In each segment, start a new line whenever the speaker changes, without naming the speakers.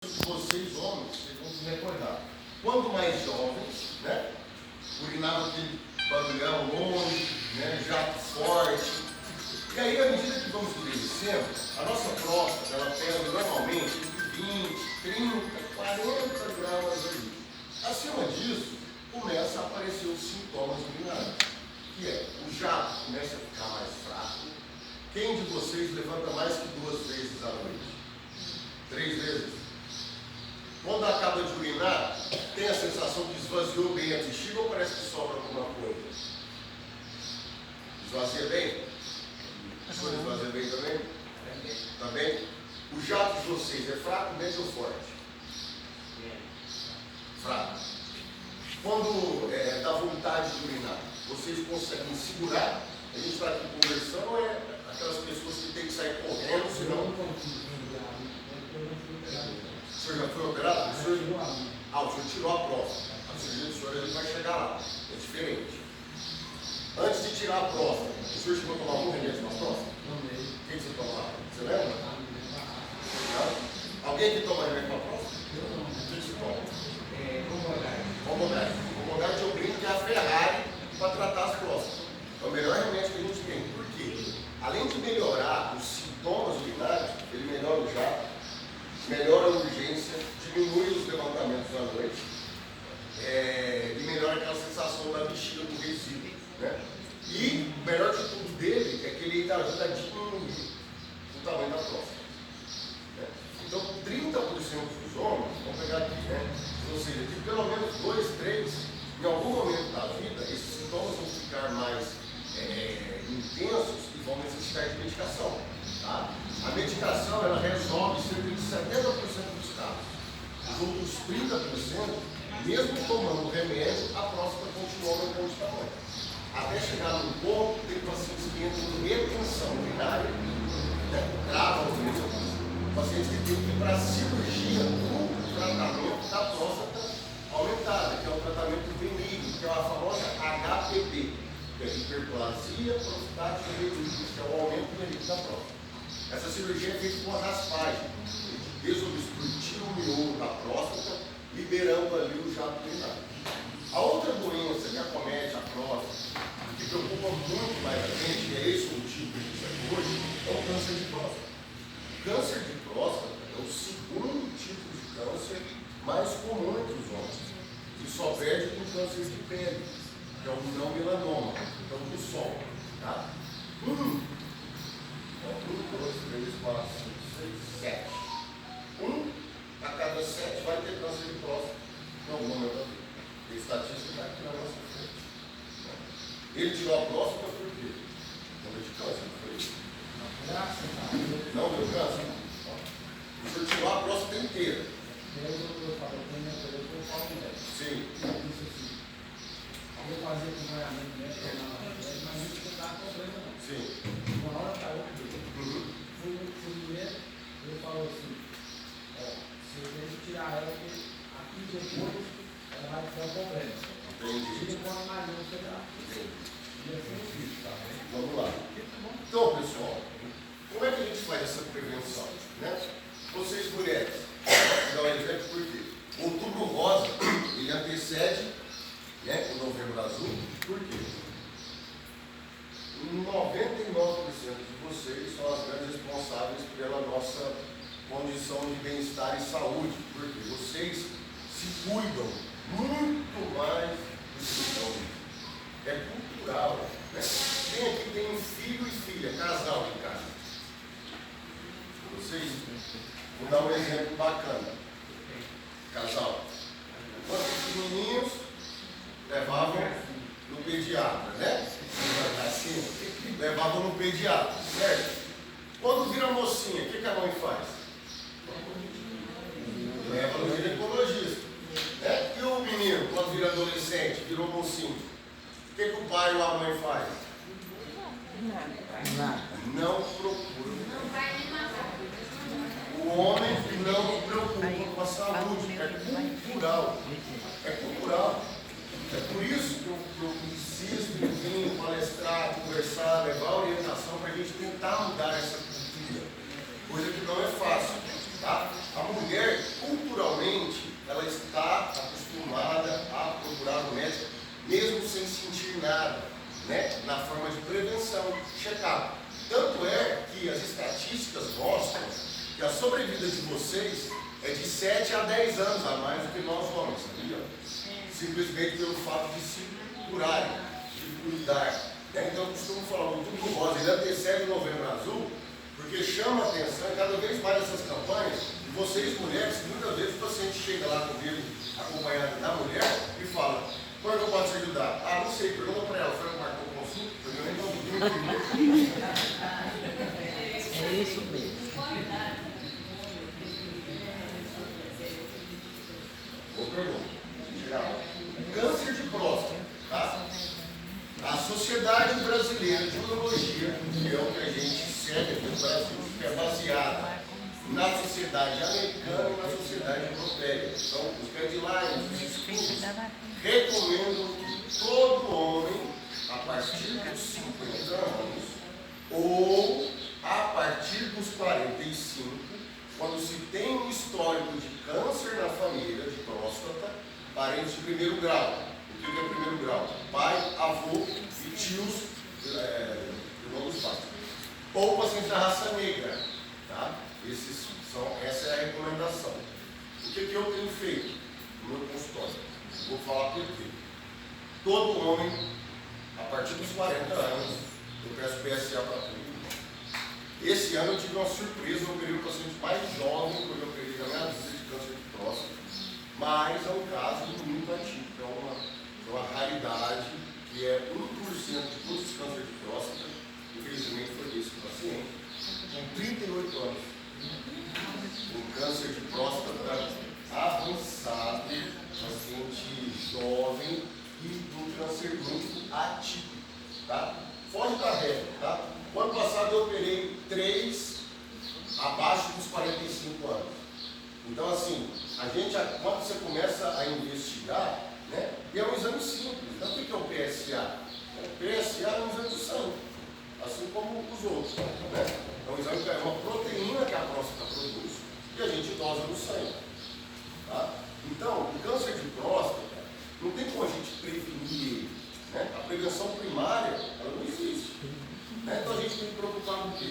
Vocês homens, vocês vão se recordar. Quando mais jovens, né? Urinavam aquele barulhão longe, né? Jato forte. E aí, à medida que vamos envelhecendo, a nossa próstata, ela pesa normalmente entre 20, 30, 40 gramas ali. Acima disso, começa a aparecer os sintomas urinários, que é o jato começa a ficar mais fraco. Quem de vocês levanta mais que 2 vezes à noite? 3 vezes? Quando acaba de urinar, tem a sensação que esvaziou bem a bexiga ou parece que sobra alguma coisa? Esvazia bem? O senhor esvazia bem também? Está bem? O jato de vocês é fraco, médio ou forte? Fraco. Quando dá vontade de urinar, vocês conseguem segurar? A gente está aqui conversando, é aquelas pessoas que têm que sair correndo, senão... O senhor já foi operado? O senhor tirou a próstata. A cirurgia do senhor ele vai chegar lá. É diferente. Antes de tirar a próstata, o senhor chegou a tomar algum remédio na próstata? Tomei. O que você tomava? Você lembra? Alguém que toma remédio para a próstata? Eu não. O que você toma? Combogard. Combogard eu brinco que é a Ferrari para tratar as próstatas. É o melhor remédio que a gente tem. Por quê? Além de melhorar os sintomas urinários, ele melhora o jato, melhora a urgência, diminui os levantamentos à noite e melhora aquela sensação da bexiga do resíduo, né? E o melhor de tudo dele é que ele ajuda a diminuir o tamanho da próstata, né? Então, 30% dos homens, vamos pegar aqui, né? Ou seja, que pelo menos 2, 3, em algum momento da vida, esses sintomas vão ficar mais intensos e vão necessitar de medicação, tá? A medicação, ela resolve cerca de 70% dos casos. Os outros 30%, mesmo tomando remédio, a próstata continua aumentando de tamanho. Até chegar num ponto, tem pacientes que entram em retenção urinária, né? Gravam mesmo. Pacientes que têm que ir para a cirurgia no tratamento da próstata aumentada, que é o tratamento benigno, que é a famosa HPP, que é a hiperplasia prostática benigna, que é o aumento benigno da próstata. Essa cirurgia é feita com a raspagem, de desobstruir o miolo da próstata, liberando ali o jato urinário. A outra doença que acomete a próstata, que preocupa muito mais a gente, e é esse o motivo que a gente está aqui hoje, é o câncer de próstata. O câncer de próstata é o segundo tipo de câncer mais comum entre os homens, e só perde com o câncer de pele, que é o não melanoma, então do sol. Tá? 1, 2, 3, 4, 5, 6, 7. 1 a cada 7 vai ter câncer de próstata em algum momento da vida. A estatística está aqui na nossa frente. Ele tirou a próstata por quê? Não deu de câncer, não foi isso? Não deu câncer? O senhor tirou a próstata inteira. Sim.
Eu fazia acompanhamento médico mas isso não dá problema não.
Sim.
Uma hora para outra, fui médico, ele falou assim, se eu tenho que tirar ela, porque aqui depois ela vai ter um problema.
Entendi.
E depois mais não será. E assim eu fiz, tá?
Vamos lá. Então, pessoal, como é que a gente faz essa prevenção, né? Vocês mulheres, vou dar um exemplo por quê? O Outubro Rosa, ele antecede, né, o Novembro Azul. Por quê? 99% de vocês são as grandes responsáveis pela nossa condição de bem-estar e saúde, porque vocês se cuidam muito mais do que os homens. É cultural, né? Quem aqui tem um filho e filha, casal em casa? Vocês? Vou dar um exemplo bacana. Casal. Quando pequenininhos, levavam no pediatra, né? Assim, levavam no pediatra, certo? Quando vira mocinha, o que a mãe faz? Leva no ginecologista, né? E o menino, quando vira adolescente, virou mocinho, o que o pai ou a mãe faz? Não procura. O homem não preocupa com a saúde, é cultural. É cultural. É por isso que eu insisto em vir palestrar, conversar, levar orientação para a gente tentar mudar essa cultura. Coisa que não é fácil. Tá? A mulher, avaliação, check-up. Tanto é que as estatísticas mostram que a sobrevida de vocês é de 7 a 10 anos a mais do que nós homens, sabia? Simplesmente pelo fato de se curarem, de cuidar. Então eu costumo falar, o Outubro Rosa, ele antecede o Novembro Azul, porque chama a atenção cada vez mais essas campanhas, e vocês mulheres, muitas vezes o paciente chega lá com ele acompanhado da mulher e fala, como é que eu posso te ajudar? Ah, não sei, pergunta para ela, foi marcou consulta? Eu nem não.
É isso mesmo.
Boa pergunta. Câncer de próstata, tá? A Sociedade Brasileira de Urologia, que é o que a gente segue aqui no Brasil, que é baseada na sociedade americana e na sociedade europeia. Então, os guidelines, os estudos, recomendam que todo homem, a partir dos 50 anos, ou a partir dos 45, quando se tem um histórico de câncer na família, de próstata, parentes de primeiro grau. O que é primeiro grau? Pai, avô e tios, irmãos dos pais. Ou pacientes da raça negra. Tá? Essa é a recomendação. O que eu tenho feito no meu consultório? Vou falar por quê. Todo homem, a partir dos 40 anos, eu peço PSA para todo mundo. Esse ano eu tive uma surpresa, eu operei o paciente mais jovem que eu operei na minha vida de câncer de próstata, mas é um caso muito atípico, é uma raridade, que é 1% de todos os cânceres de próstata, infelizmente foi esse paciente, com 38 anos. Um câncer de próstata avançado, paciente jovem e um câncer muito atípico, tá? Foge da regra, tá? O ano passado eu operei 3 abaixo dos 45 anos. Então, assim, quando você começa a investigar, né, e é um exame simples. Então, o que é o PSA? O PSA é um exame do sangue, assim como os outros. Né? É um exame que é uma proteína que a próstata produz e a gente dosa no sangue. Tá? Então, o câncer de próstata, não tem como a gente prevenir ele. Né? A prevenção primária, ela não existe. Né? Então, a gente tem que preocupar com o quê?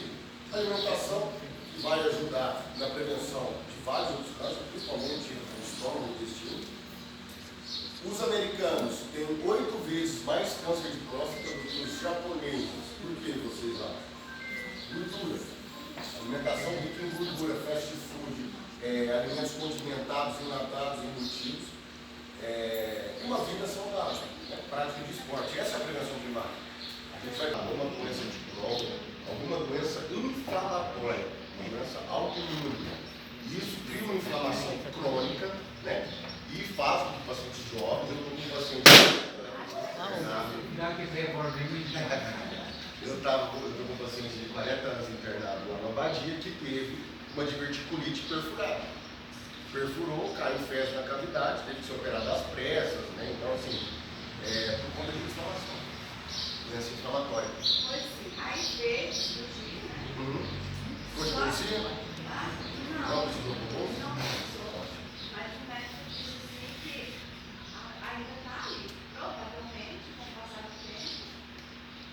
A alimentação, que vai ajudar na prevenção de vários outros cânceres, principalmente o estômago e o intestino. Os americanos têm 8 vezes mais câncer de próstata do que os japoneses. Por que vocês acham? Gordura. Alimentação rica em gordura, fast food, alimentos condimentados, enlatados, embutidos. E uma vida saudável, prática de esporte. Essa é a prevenção primária. A gente vai dar alguma doença de Crohn, alguma doença inflamatória, uma doença autoimune. Isso cria uma inflamação crônica, né? E faz com que pacientes jovens, eu estou com um paciente. Eu estou com um paciente de 40 anos internado lá na Abadia que teve uma diverticulite perfurada. Perfurou, caiu fezes na cavidade, teve que ser operado às pressas, né? Então, assim, por conta de inflamação, doença inflamatória.
HIV, cirurgia, né?
Foi cirurgia? Não precisou do bolso?
Não precisou. Mas o médico disse assim que ainda está ali. Provavelmente, com o passar do tempo,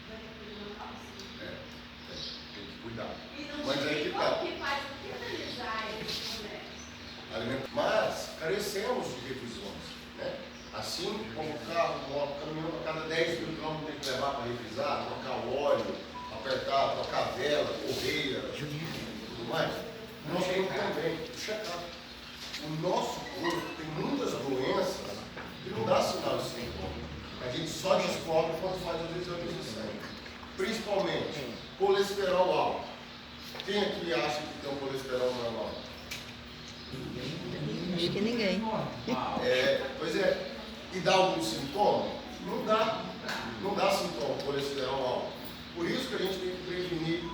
vai ter que cuidar
Tem que cuidar.
E não
Mas aí que tá.
o que faz finalizar esses mulheres.
Mas carecemos de revisões, né? Assim como o carro, o caminhão a cada 10 mil quilômetros tem que levar para revisar, trocar o óleo, apertar, trocar a vela, correia, tudo mais. Nós temos também o check-up. O nosso corpo tem muitas doenças que não dá sinal de sintoma. A gente só descobre quando faz os exames de sangue. Principalmente colesterol alto. Quem aqui acha que tem um colesterol normal?
Acho que ninguém.
Pois é. E dá algum sintoma? Não dá. Não dá sintoma, colesterol alto. Por isso que a gente tem que prevenir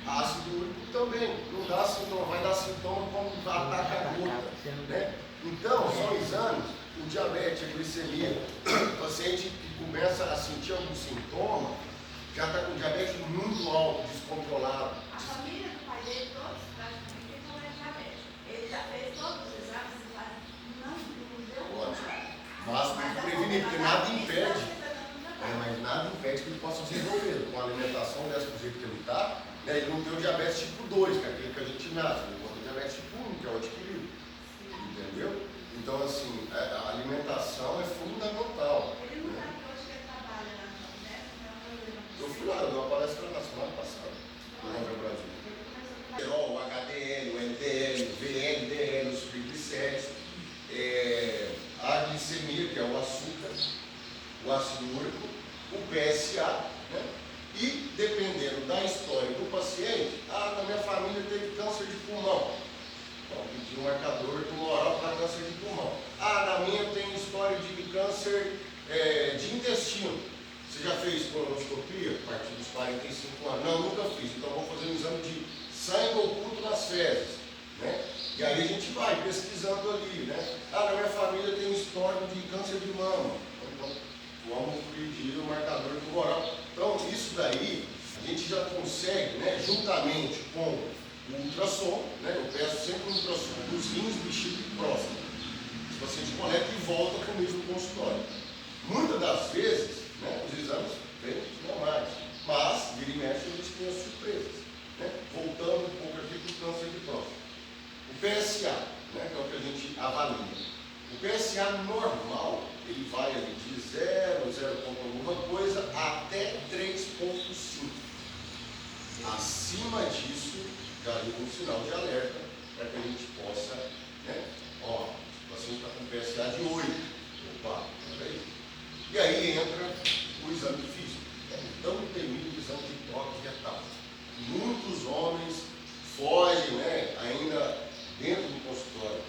ácido úrico também. Não dá sintoma, vai dar sintoma quando ataca a gota. Né? Então, são exames, o diabetes, a glicemia, o paciente que começa a sentir algum sintoma, já está com diabetes muito alto, descontrolado.
A família do pai dele, todos praticamente têm problema de diabetes. Ele já fez todos os exames e não deu
Ótimo.
nada.
Mas tem que prevenir, porque nada impede. Mas nada impede que ele possa desenvolver. Com a alimentação dessa do jeito que ele está, né, ele não tem o diabetes tipo 2, que é aquele que a gente nasce, ele tem o diabetes tipo 1, que é o adquirido. Entendeu? Então, assim, a alimentação é fundamental.
Ele não sabe que hoje que ele trabalha na Nordeste, não é um problema.
Eu fui lá, eu dei uma palestra na semana passada, no Nova Brasil. O HDL, o LDL, o VLDL, os triglicéridos, a glicemia, que é o açúcar, o ácido úrico, o PSA, né? E dependendo da história do paciente, na minha família teve câncer de pulmão. Então, pedi um marcador tumoral para câncer de pulmão. Na minha tem história de câncer de intestino. Você já fez colonoscopia a partir dos 45 anos? Não, nunca fiz. Então vou fazer um exame de sangue oculto nas fezes, né? E aí a gente vai pesquisando ali, né? Na minha família tem história de câncer de mama. Então vamos pedir o marcador tumoral. Então isso daí a gente já consegue, né? Juntamente com o ultrassom, né? Eu peço sempre um ultrassom dos rins, bexiga e próstata. O paciente coleta e volta comigo no consultório. Muitas das vezes, né, os exames vêm normais, mas vira e mexe eles têm as surpresas. Né? Voltando um pouco aqui para o câncer de próstata. O PSA, né, que é o que a gente avalia. O PSA normal, ele vai ali de 0, 0 ponto alguma coisa, até 3,5. Acima disso, já liga um sinal de alerta para que a gente possa, né, o paciente está com PSA de 8. Opa, peraí. E aí entra o exame físico. Então temido exame de toque retal. Muitos homens fogem, né, ainda dentro do consultório,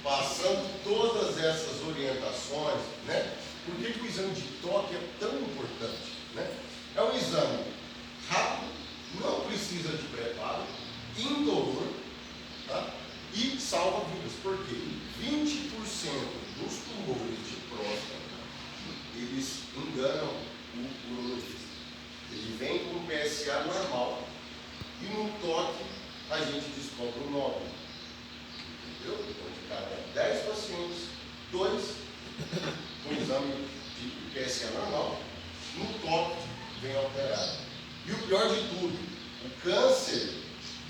passando todas essas orientações, né? Por que o exame de toque é tão importante? Né? É um exame rápido, não precisa de preparo, indolor, tá? E salva vidas, porque 20% dos tumores de próstata, eles enganam o urologista. Ele vem com um PSA normal e no toque a gente descobre o nódulo. Entendeu? Então, de cada 10 pacientes, 2 com exame de PSA normal, no toque vem alterado. E o pior de tudo, o câncer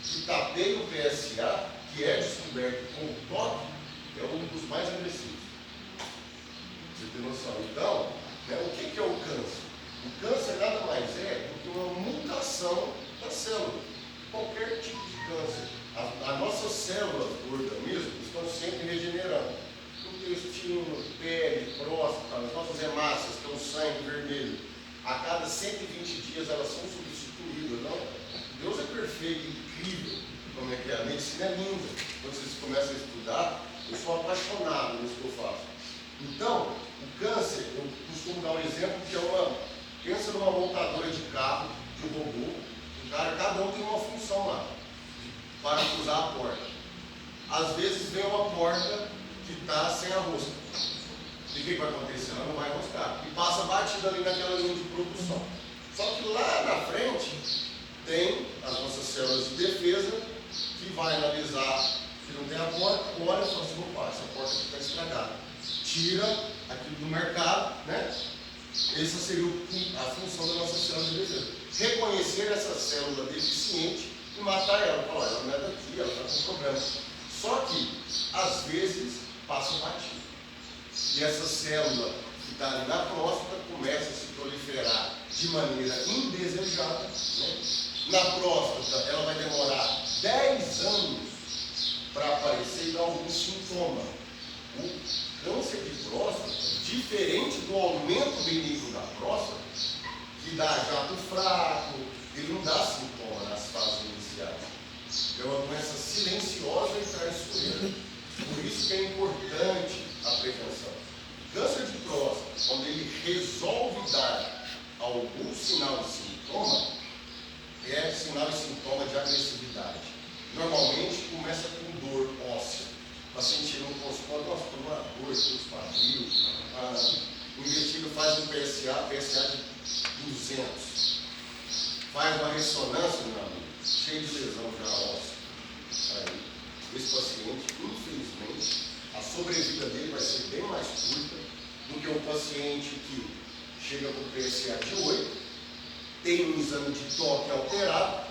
que tapeia o PSA, que é descoberto com o toque, é um dos mais agressivos. Você tem noção? Então, né, o que é o câncer? O câncer nada mais é do que uma mutação da célula. Qualquer tipo de câncer. As nossas células do organismo estão sempre regenerando. Intestino, pele, próstata, as nossas hemácias, que é o sangue vermelho. A cada 120 dias elas são substituídas. Não? Deus é perfeito, incrível. Como é que é? A medicina é linda. Quando vocês começam a estudar, eu sou apaixonado nisso que eu faço. Então, o câncer, eu costumo dar um exemplo que é pensa numa montadora de carro, de robô, cada um tem uma função lá, para cruzar a porta. Às vezes vem uma porta que está sem a rosca. E o que vai acontecer? Ela não vai roscar. E passa batida ali naquela linha de produção. Só que lá na frente tem as nossas células de defesa que vai analisar se não tem a porta, olha só se não passa, essa porta está estragada. Tira aquilo do mercado, né? Essa seria a função da nossa célula de defesa. Reconhecer essa célula deficiente e matar ela. Falar, ela não é daqui, ela está com problema. Só que, às vezes, passa batido. E essa célula que está ali na próstata começa a se proliferar de maneira indesejada. Né? Na próstata, ela vai demorar 10 anos para aparecer e dar algum sintoma. O câncer de próstata, diferente do aumento benigno da próstata, que dá jato fraco, ele não dá sintoma nas fases iniciais. É uma doença silenciosa e traiçoeira. Por isso que é importante a prevenção. Câncer de próstata, quando ele resolve dar algum sinal e sintoma, é sinal e sintoma de agressividade. Normalmente começa com dor óssea. O paciente no consultório, nossa, por uma dor, pelos quadril, o investigador faz um PSA de 200. Faz uma ressonância, meu amigo, cheio de lesão já óssea. Aí, esse paciente, infelizmente, a sobrevida dele vai ser bem mais curta do que um paciente que chega com o PSA de 8, tem um exame de toque alterado,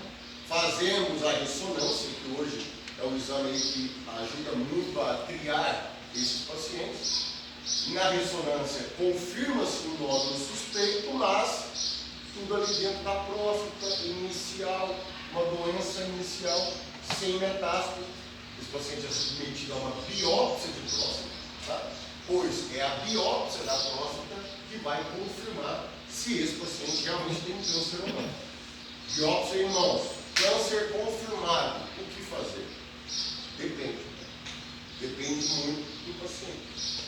fazemos a ressonância, que hoje é um exame que ajuda muito a triar esses pacientes. Na ressonância, confirma-se um nódulo suspeito, mas tudo ali dentro da próstata inicial, uma doença inicial sem metástase. Esse paciente é submetido a uma biópsia de próstata, tá? Pois é a biópsia da próstata que vai confirmar se esse paciente realmente tem câncer ou não. Biópsia em mãos, câncer confirmado, o que fazer? Depende. Depende muito do paciente.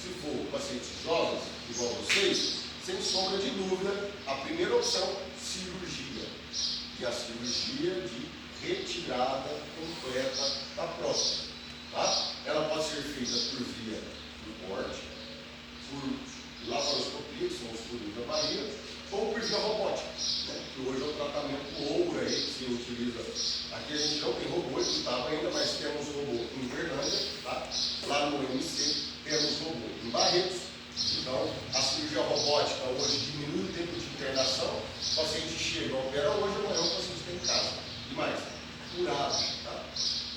Se for pacientes jovens, igual vocês, sem sombra de dúvida, a primeira opção, cirurgia. E a cirurgia de retirada completa da próstata. Tá? Ela pode ser feita por via do corte, por laparoscopia, que são os furos da barriga, ou por via robótica, né? Que hoje é o tratamento ouro aí, que se utiliza. Aqui a gente não tem robô, não estava ainda, mas temos robô em Berlândia, tá? Lá no MC temos robô em Barretos. Então, a cirurgia robótica hoje diminui o tempo de internação, o paciente chega, opera hoje, amanhã o paciente está em casa. E mais, curado. Tá?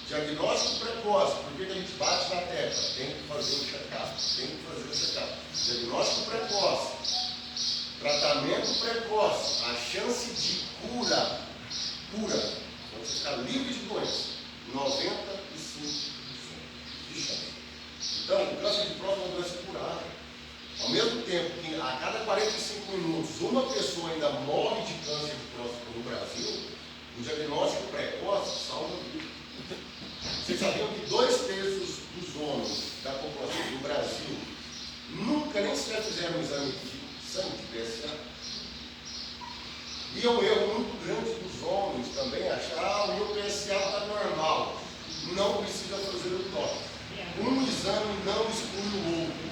Diagnóstico precoce, por que a gente bate na tecla? Tem que fazer o check-up, tem que fazer o check-up. Diagnóstico precoce, tratamento precoce, a chance de cura, quando você ficar livre de doença, 95% de chance. Então, o câncer de próstata é uma doença curada. Ao mesmo tempo que a cada 45 minutos uma pessoa ainda morre de câncer de próstata no Brasil, o diagnóstico precoce salva a vida. Vocês sabiam que 2/3 dos homens da população do Brasil nunca nem sequer fizeram um exame de sangue de PSA? E é um erro muito grande dos homens também achar, o meu PSA está normal, não precisa fazer o toque. Um exame não exclui o outro,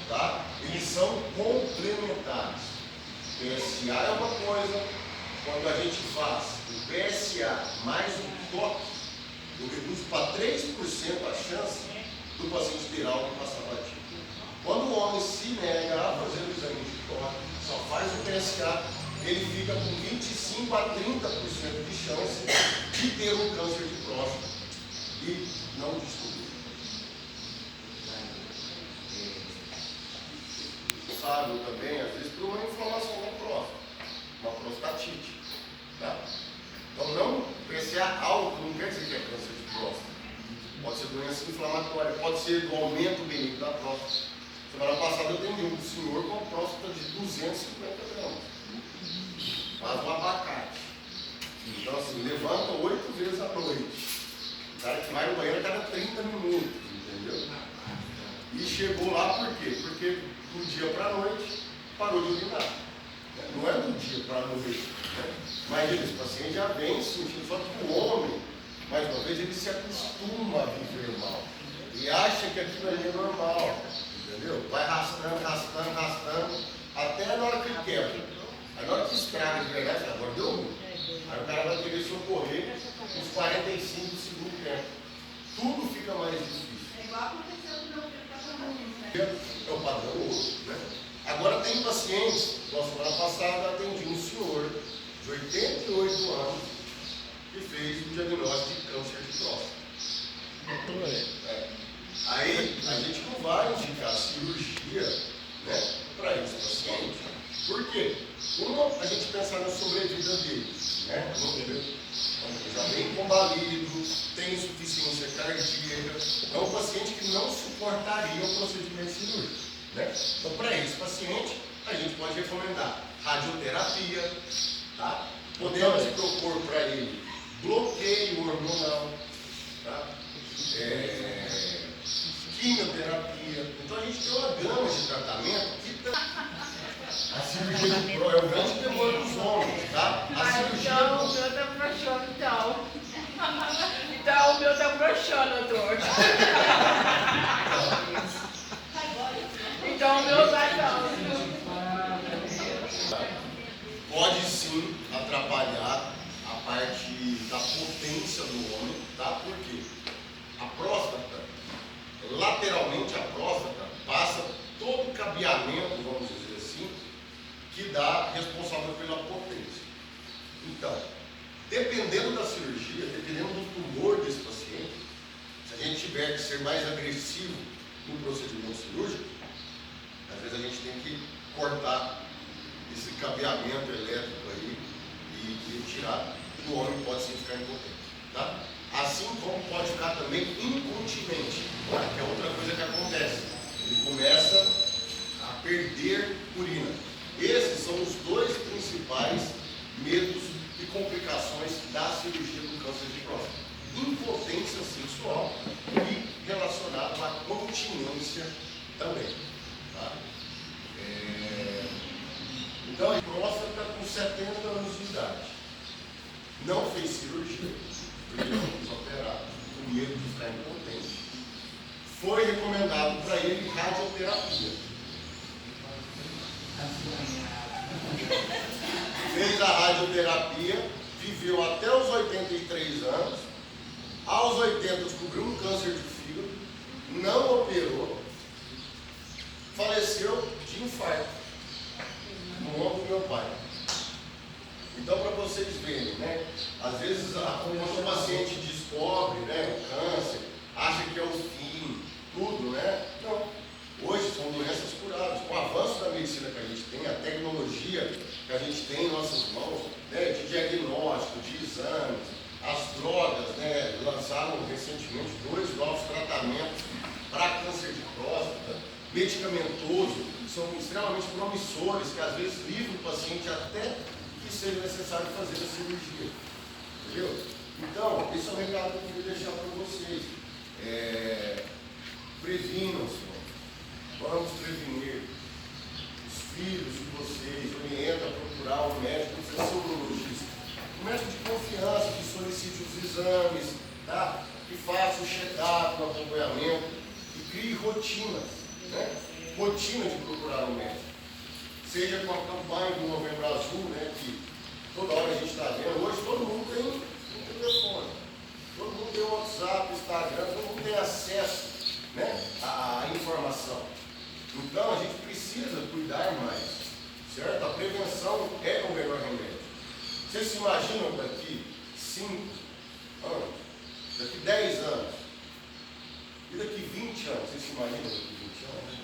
tá? Eles são complementares. PSA é uma coisa, quando a gente faz o PSA mais um toque, eu reduzo para 3% a chance do paciente ter algo e passar batido. Quando o homem se nega a fazer o exame de toque, só faz o PSA, ele fica com 25 a 30% de chance de ter um câncer de próstata e não descobrir. Sábio também, às vezes, por uma inflamação na próstata, uma prostatite. Tá? Então, não PSA alto não quer dizer que é câncer de próstata. Pode ser doença inflamatória, pode ser do aumento benigno da próstata. Semana passada eu atendi um senhor com uma próstata de 250 gramas. Faz um abacate. Então, assim, levanta 8 vezes à noite. O cara que vai no banheiro a cada 30 minutos, entendeu? E chegou lá por quê? Porque do dia para a noite parou de urinar. Não é do dia para a noite. Né? Mas esse paciente já vem sentindo, só que o homem, mais uma vez, ele se acostuma a viver mal. E acha que aquilo ali é normal. Entendeu? Vai arrastando, até na hora que quebra. Aí na hora que estraga de verdade, agora deu ruim. Aí o cara vai querer socorrer uns 45 do segundo tempo. Tudo fica mais difícil.
É igual aconteceu no meu filho,
É o padrão ouro, né? Agora tem pacientes, na semana passada atendi um senhor de 88 anos que fez um diagnóstico de câncer de próstata. Aí a gente não vai indicar cirurgia, né, para esse paciente. Por quê? Uma, a gente pensar na sobrevida dele, né? Já vem combalido, tem insuficiência cardíaca, é um paciente que não suportaria o procedimento cirúrgico. Né? Então, para esse paciente, a gente pode recomendar radioterapia, tá? Podemos propor para ele bloqueio hormonal, tá? Quimioterapia. Então, a gente tem uma gama de tratamento que a cirurgia de pró é o grande temor dos homens, tá? A cirurgia
então, o meu tá broxando, então. Então, o meu tá broxando, doutor. Então, o meu tá não.
Pode sim atrapalhar a parte da potência do homem, tá? Por quê? A próstata, lateralmente a próstata, passa todo o cabeamento, vamos dizer assim, tiver que ser mais agressivo no procedimento cirúrgico, às vezes a gente tem que cortar esse cabeamento elétrico aí e tirar. O homem pode sim ficar impotente, tá? Assim como pode ficar também incontinente, tá? Que é outra coisa que acontece. Ele começa a perder urina. Esses são os dois principais medos e complicações da cirurgia do câncer de próstata: impotência sexual e relacionado à continência também, tá? Então, a próstata com 70 anos de idade não fez cirurgia, porque não quis operar, com medo de ficar impotente. Foi recomendado para ele radioterapia. Fez a radioterapia, viveu até os 83 anos. Aos 80 descobriu um câncer de fígado, não operou, faleceu de infarto no ombro do meu pai. Então, para vocês verem, né? Às vezes, quando o paciente descobre, né, o câncer, acha que é o fim, tudo, né? Não. Hoje são doenças curáveis. Com o avanço da medicina que a gente tem, a tecnologia que a gente tem em nossas mãos, né, de diagnóstico, de exames, as drogas, né, lançaram recentemente 2 novos tratamentos para câncer de próstata, medicamentoso, são extremamente promissores, que às vezes livram o paciente até que seja necessário fazer a cirurgia. Entendeu? Então, esse é o recado que eu queria deixar para vocês. Previnam-se, vamos prevenir. Os filhos de vocês, orienta a procurar um médico, não precisa ser urologista. Um médico de confiança, que solicite os exames, tá? Que faça o check-up, o acompanhamento e crie rotinas, né? Rotina de procurar um médico. Seja com a campanha do Novembro Azul, né? Que toda hora a gente está vendo. Hoje todo mundo tem um telefone, todo mundo tem um WhatsApp, Instagram, todo mundo tem acesso, né, à informação. Então a gente precisa cuidar mais, certo? A prevenção é o melhor remédio. Vocês se imaginam daqui 5 anos, daqui 10 anos e daqui 20 anos? Vocês se imaginam daqui 20 anos?